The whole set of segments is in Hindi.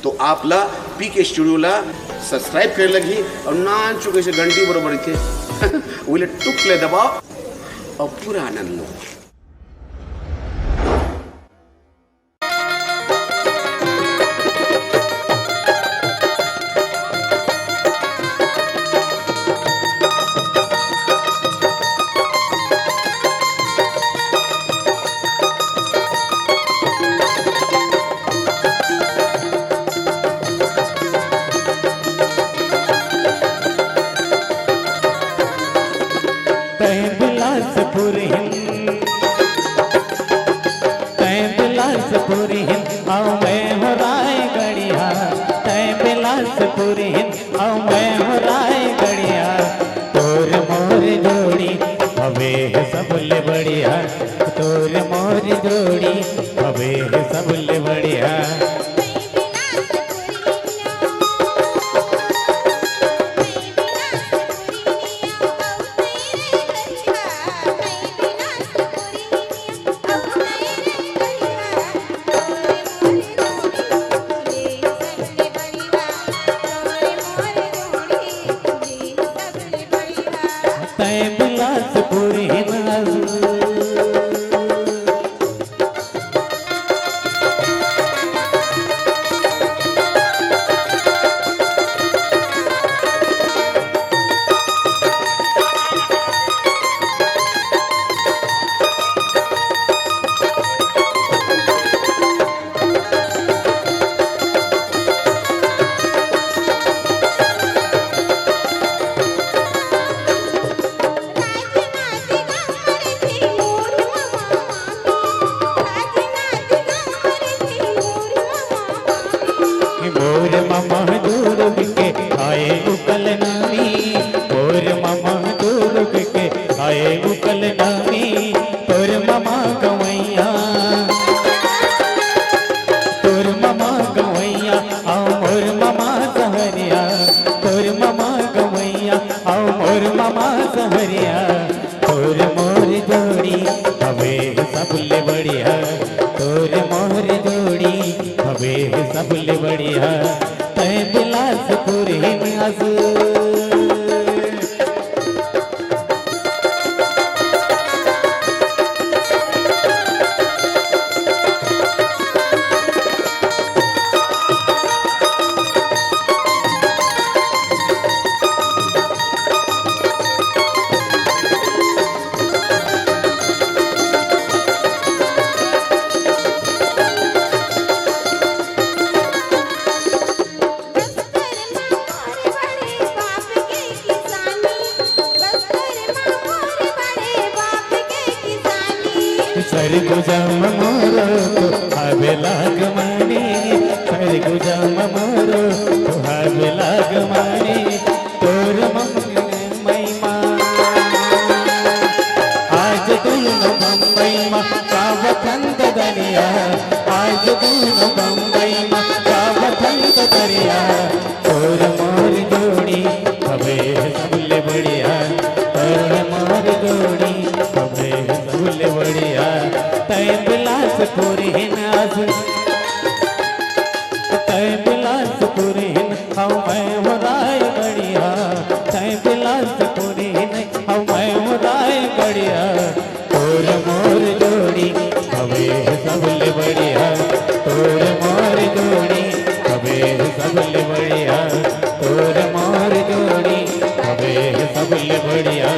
तो आपला पीके स्टुडिओला सबस्क्राईब करायला घे और नान चुकायचे घंटी बरोबर इथे उले टुकले दबाव और पूरा आनंद लो. सबले बढ़िया तोर मोर जोड़ी हवे सबले बढ़िया. सबले बढ़िया तय बिलासपुर सरगुजा मोरो तो हवे लाग मानी सरगुजा मोरो तो हवे लाग मानी तोर महिमा आज दोनों बम्बई में का वतन दरिया आज दोनों बम्बई में का वतन दरिया तोर मोर जोड़ी हवे सबले बढ़िया तोर मोर जोड़ी हवे सबले बढ़िया तय बिलासपुर तय बिलासपुर हम मैं राय बढ़िया तय बिलासपुर हम मैं राय बढ़िया तोर मोर जोड़ी हवे सबले बढ़िया तोर मोर जोड़ी हवे सबले बढ़िया तोर मोर जोड़ी हवे सबले बढ़िया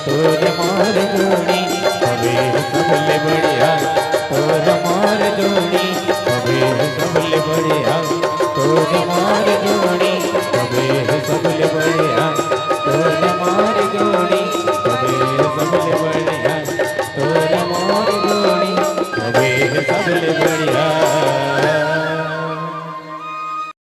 तोर मोर जोड़ी हवे सबले बढ़िया तोर मोर जोड़ी हवे सबले बढ़िया तोर मोर